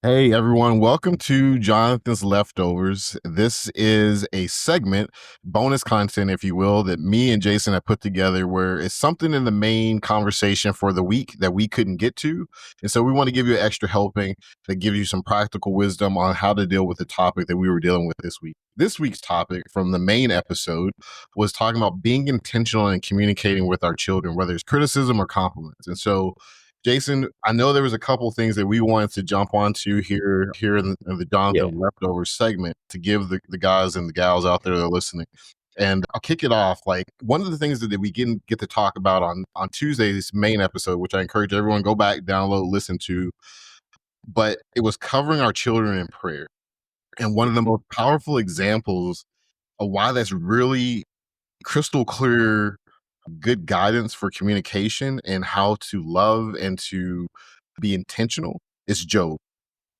Hey everyone, welcome to Jonathan's Leftovers. This is a segment, bonus content, if you will, that me and Jason have put together where it's something in the main conversation for the week that we couldn't get to. And so we want to give you an extra helping to give you some practical wisdom on how to deal with the topic that we were dealing with this week. This week's topic from the main episode was talking about being intentional and communicating with our children, whether it's criticism or compliments. And so Jason, I know there was a couple things that we wanted to jump onto here in the Jonathan Leftovers segment to give the guys and the gals out there that are listening. And I'll kick it off. Like one of the things that we get to talk about on Tuesday's main episode, which I encourage everyone go back, download, listen to, but it was covering our children in prayer. And one of the most powerful examples of why that's really crystal clear good guidance for communication and how to love and to be intentional is Job.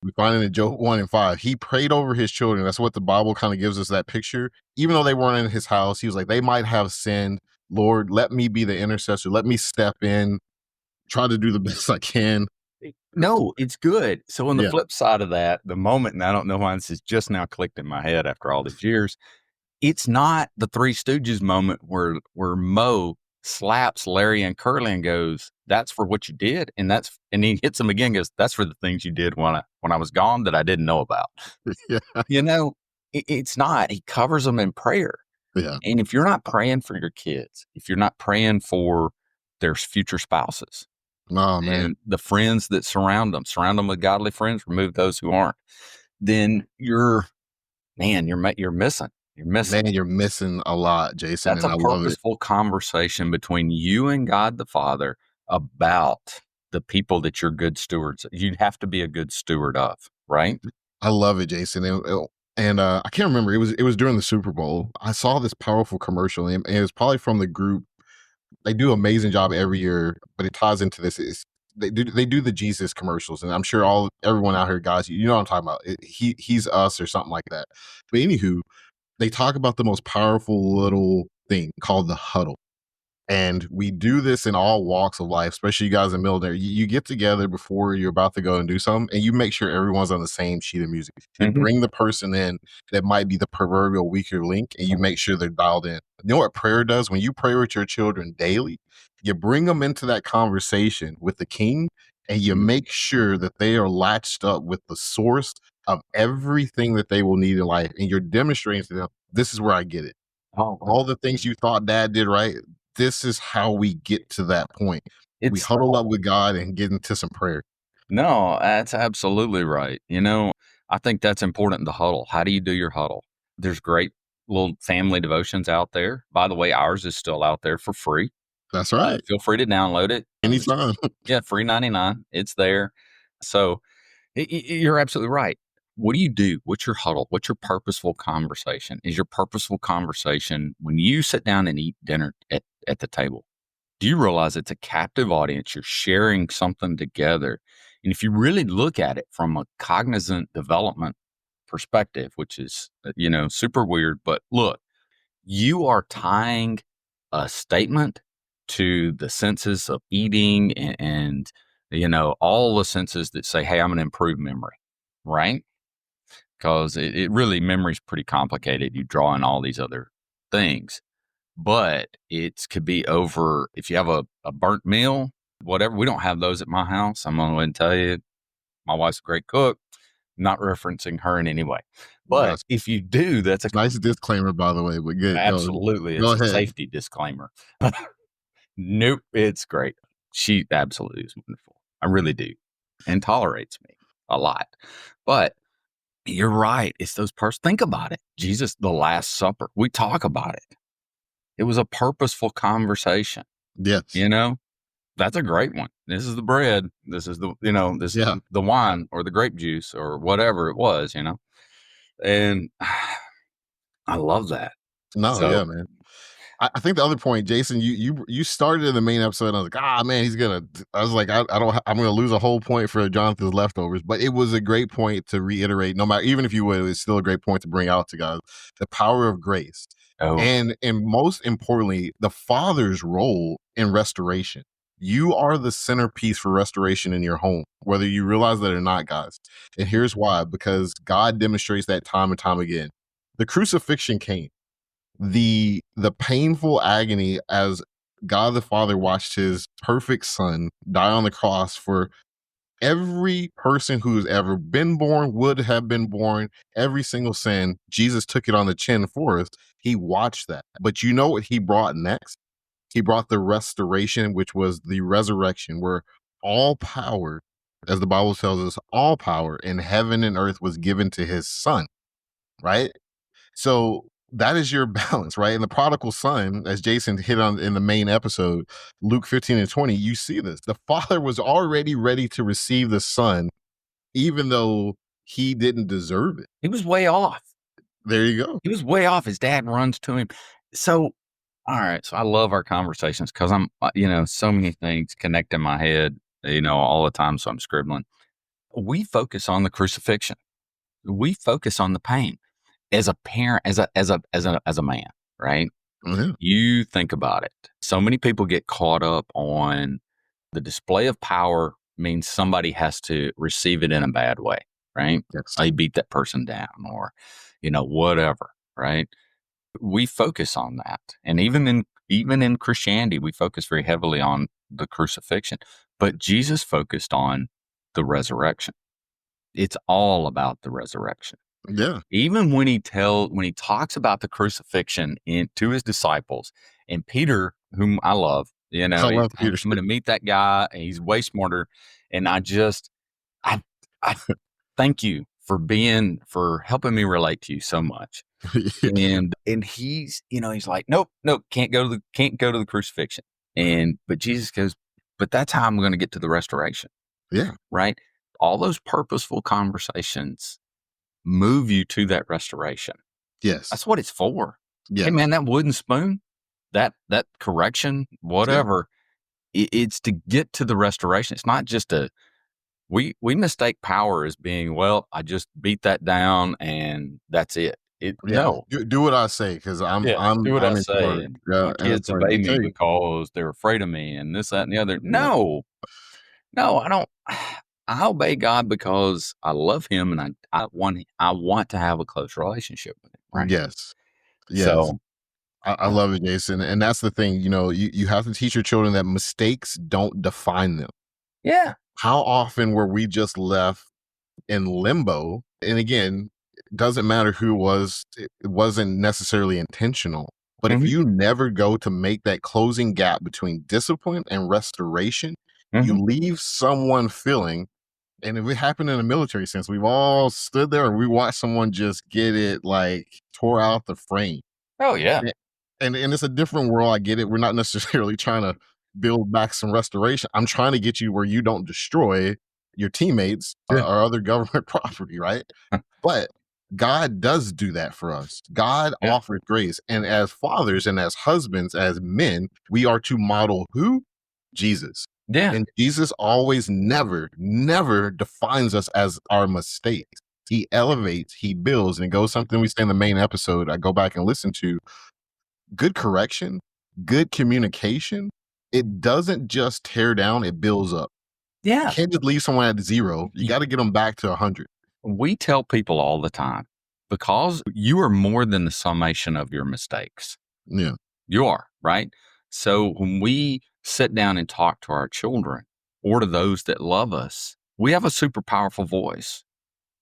We find it in Job 1:5. He prayed over his children. That's what the Bible kind of gives us that picture. Even though they weren't in his house, he was like, they might have sinned. Lord, let me be the intercessor. Let me step in, try to do the best I can. No, it's good. So on the Yeah. flip side of that, the moment, and I don't know why this is just now clicked in my head after all these years, it's not the Three Stooges moment where Mo slaps Larry and Curly and goes, "That's for what you did," and he hits him again, and goes, "That's for the things you did when I was gone that I didn't know about." Yeah. You know, it's not. He covers them in prayer. Yeah. And if you're not praying for your kids, if you're not praying for their future spouses, Oh man. and the friends that surround them with godly friends, remove those who aren't, then you're missing. You're missing. Man, you're missing a lot, Jason. That's and a I love it. purposeful conversation between you and God the Father about the people that you're good stewards. You have to be a good steward of, right? I love it, Jason. And I can't remember. It was during the Super Bowl. I saw this powerful commercial, and it was probably from the group. They do an amazing job every year, but it ties into this. They do the Jesus commercials, and I'm sure everyone out here, guys, you know what I'm talking about. He's us or something like that. But anywho, they talk about the most powerful little thing called the huddle. And we do this in all walks of life, especially you guys in the military. You get together before you're about to go and do something, and you make sure everyone's on the same sheet of music. You bring the person in that might be the proverbial weaker link, and you make sure they're dialed in. You know what prayer does? When you pray with your children daily, you bring them into that conversation with the king, and you make sure that they are latched up with the source of everything that they will need in life. And you're demonstrating to them, this is where I get it. All the things you thought dad did right, this is how we get to that point. We huddle up with God and get into some prayer. No, that's absolutely right. I think that's important in the huddle. How do you do your huddle? There's great little family devotions out there. By the way, ours is still out there for free. That's right. Feel free to download it. Anytime. Yeah, free 99. It's there. So you're absolutely right. What do you do? What's your huddle? What's your purposeful conversation? Is your purposeful conversation when you sit down and eat dinner at the table? Do you realize it's a captive audience? You're sharing something together. And if you really look at it from a cognizant development perspective, which is, super weird, but look, you are tying a statement to the senses of eating and all the senses that say, hey, I'm going to improve memory, right? Because it really, memory is pretty complicated. You draw in all these other things, but it could be over if you have a burnt meal, whatever. We don't have those at my house. I'm going to go ahead and tell you, my wife's a great cook, not referencing her in any way. But if you do, that's a nice disclaimer, by the way, but good. Absolutely. It's a safety disclaimer. Nope. It's great. She absolutely is wonderful. I really do. And tolerates me a lot. But you're right. It's those think about it. Jesus, the Last Supper, we talk about it. It was a purposeful conversation. Yes. That's a great one. This is the bread. This is is the wine or the grape juice or whatever it was, and I love that. Yeah, man. I think the other point, Jason, you started in the main episode, and I was like, man, I'm gonna lose a whole point for Jonathan's Leftovers, but it was a great point to reiterate. No matter, even if you would, it's still a great point to bring out to guys the power of grace, and most importantly, the Father's role in restoration. You are the centerpiece for restoration in your home, whether you realize that or not, guys. And here's why: because God demonstrates that time and time again. The crucifixion came, the painful agony as God the Father watched his perfect son die on the cross for every person who's ever been born, would have been born, every single sin. Jesus took it on the chin for us. He watched that. But you know what he brought next? He brought the restoration, which was the resurrection, where all power, as the Bible tells us, all power in heaven and earth was given to his son, right? So that is your balance, right? And the prodigal son, as Jason hit on in the main episode, Luke 15 and 20, you see this. The father was already ready to receive the son, even though he didn't deserve it. He was way off. There you go. He was way off. His dad runs to him. So, all right. So I love our conversations because I'm, so many things connect in my head, all the time. So I'm scribbling. We focus on the crucifixion. We focus on the pain as a parent, as a man, right? Yeah. You think about it. So many people get caught up on the display of power means somebody has to receive it in a bad way, right? Yes. They beat that person down or, whatever, right? We focus on that. And even in Christianity, we focus very heavily on the crucifixion, but Jesus focused on the resurrection. It's all about the resurrection. Yeah. Even when he talks about the crucifixion to his disciples, and Peter, whom I love, I love I'm Peter. going to meet that guy. And he's way smarter. And I I thank you for helping me relate to you so much. And he's like, nope, can't go to the crucifixion. But Jesus goes, but that's how I'm going to get to the restoration. Yeah. Right. All those purposeful conversations move you to that restoration. Yes. That's what it's for. Yeah. Hey man, that wooden spoon, that correction, whatever, it's to get to the restoration. It's not just we mistake power as being, well, I just beat that down and that's it. Yeah. No. Do what I say, because I'm Yeah. I'm Do what I I'm in say. charge. And Yeah. my And it's kids like, obey me okay. because they're afraid of me and this, that, and the other. Yeah. No, I don't. I obey God because I love him and I want to have a close relationship with him. Right. Yes. Yes. So I love it, Jason. And that's the thing, you have to teach your children that mistakes don't define them. yeah. How often were we just left in limbo? And again, it doesn't matter who it was, it wasn't necessarily intentional. But if Mhm. you never go to make that closing gap between discipline and restoration, you Mhm. leave someone feeling, and if it happened in a military sense, we've all stood there and we watched someone just get it like tore out the frame. Oh, yeah. A- and it's a different world. I get it. We're not necessarily trying to build back some restoration. I'm trying to get you where you don't destroy your teammates Yeah. or other government property, right? But God does do that for us. God Yeah. offers grace. And as fathers and as husbands, as men, we are to model who? Jesus. Yeah. And Jesus always never defines us as our mistakes. He elevates, he builds, and it goes something we say in the main episode. I go back and listen to good correction, good communication. It doesn't just tear down, it builds up. You Yeah. can't just leave someone at zero. You Y- got to get them back to 100. We tell people all the time because you are more than the summation of your mistakes. Yeah. You are, right? So when we sit down and talk to our children or to those that love us, we have a super powerful voice.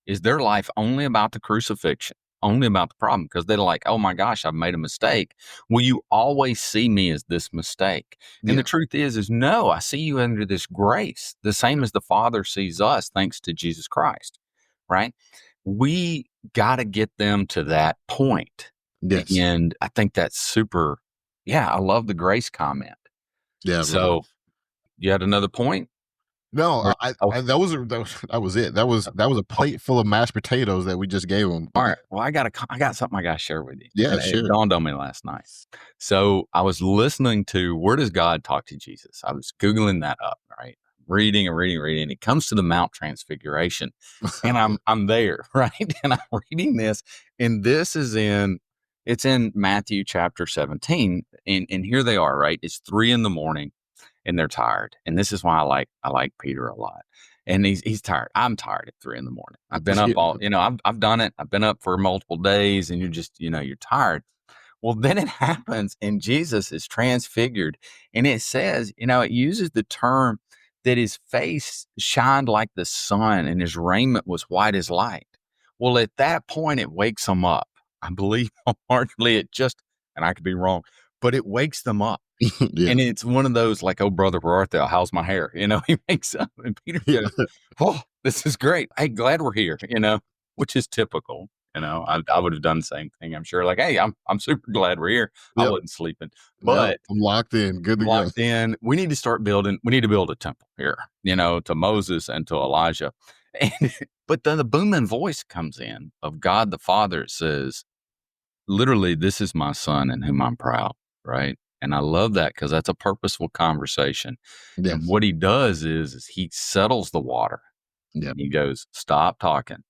Is their life only about the crucifixion, only about the problem? Because they're like, oh my gosh, I've made a mistake. Will you always see me as this mistake? And the Yeah. truth is no, I see you under this grace, the same as the Father sees us, thanks to Jesus Christ, right? We got to get them to that point. Yes. And I think that's super. Yeah, I love the grace comment. Yeah, brother. So you had another point? No, Or, that was it. That was a plate full of mashed potatoes that we just gave them. all right. Well, I got something I got to share with you. Yeah, And it sure. dawned on me last night. So I was listening to Where Does God Talk to Jesus? I was Googling that up, right? Reading and reading, reading. It comes to the Mount Transfiguration. And I'm there, right? And I'm reading this. And it's in Matthew chapter 17. And here they are, right? It's 3 a.m. and they're tired. And this is why I like Peter a lot. And he's tired. I'm tired at 3 a.m. I've been up all, I've done it. I've been up for multiple days, and you're just, you're tired. Well, then it happens, and Jesus is transfigured, and it says, it uses the term that his face shined like the sun and his raiment was white as light. Well, at that point, it wakes them up. I believe wholeheartedly and I could be wrong, but it wakes them up. Yeah. And it's one of those like, oh, brother, where art thou? How's my hair? He wakes up and Peter goes, oh, this is great. Hey, glad we're here, which is typical. I would have done the same thing. I'm sure. Like, hey, I'm super glad we're here. I Yep. wasn't sleeping, Yeah. but I'm locked in. Good to go. locked in. We need to start building. We need to build a temple here, to Moses and to Elijah. But then the booming voice comes in of God the Father. It says, literally, this is my son in whom I'm proud, right? And I love that because that's a purposeful conversation. Yes. And what he does is he settles the water. Yeah. He goes, stop talking.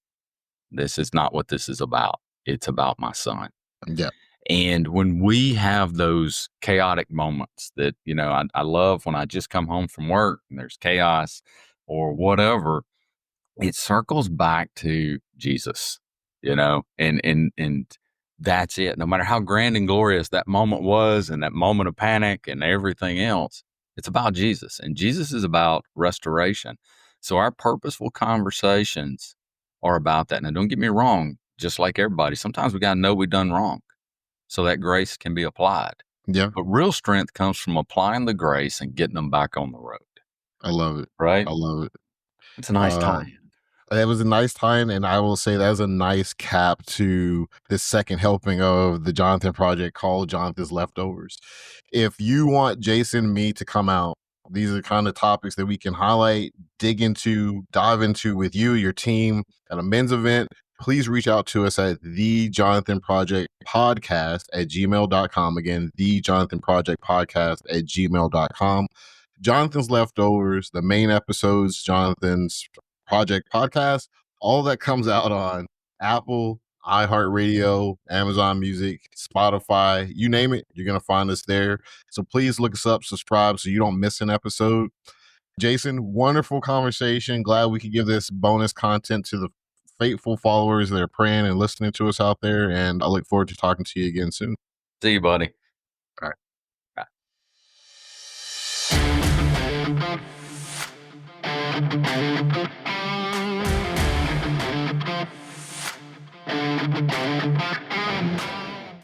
This is not what this is about. It's about my son. Yeah. And when we have those chaotic moments that, I love when I just come home from work and there's chaos or whatever, it circles back to Jesus, and that's it. No matter how grand and glorious that moment was and that moment of panic and everything else, it's about Jesus, and Jesus is about restoration. So our purposeful conversations are about that. Now, don't get me wrong, just like everybody, sometimes we got to know we've done wrong so that grace can be applied. Yeah. But real strength comes from applying the grace and getting them back on the road. I love it. Right? I love it. It's a nice time. It was a nice time, and I will say that was a nice cap to this second helping of the Jonathan Project called Jonathan's Leftovers. If you want Jason and me to come out, these are the kind of topics that we can highlight, dive into with you, your team at a men's event. Please reach out to us at thejonathanprojectpodcast@gmail.com. Again, thejonathanprojectpodcast@gmail.com. Jonathan's Leftovers, the main episodes, Jonathan's Project Podcast, all that comes out on Apple, iHeartRadio, Amazon Music, Spotify, you name it, you're going to find us there. So please look us up, subscribe so you don't miss an episode. Jason, wonderful conversation. Glad we could give this bonus content to the faithful followers that are praying and listening to us out there. And I look forward to talking to you again soon. See you, buddy. All right. Bye.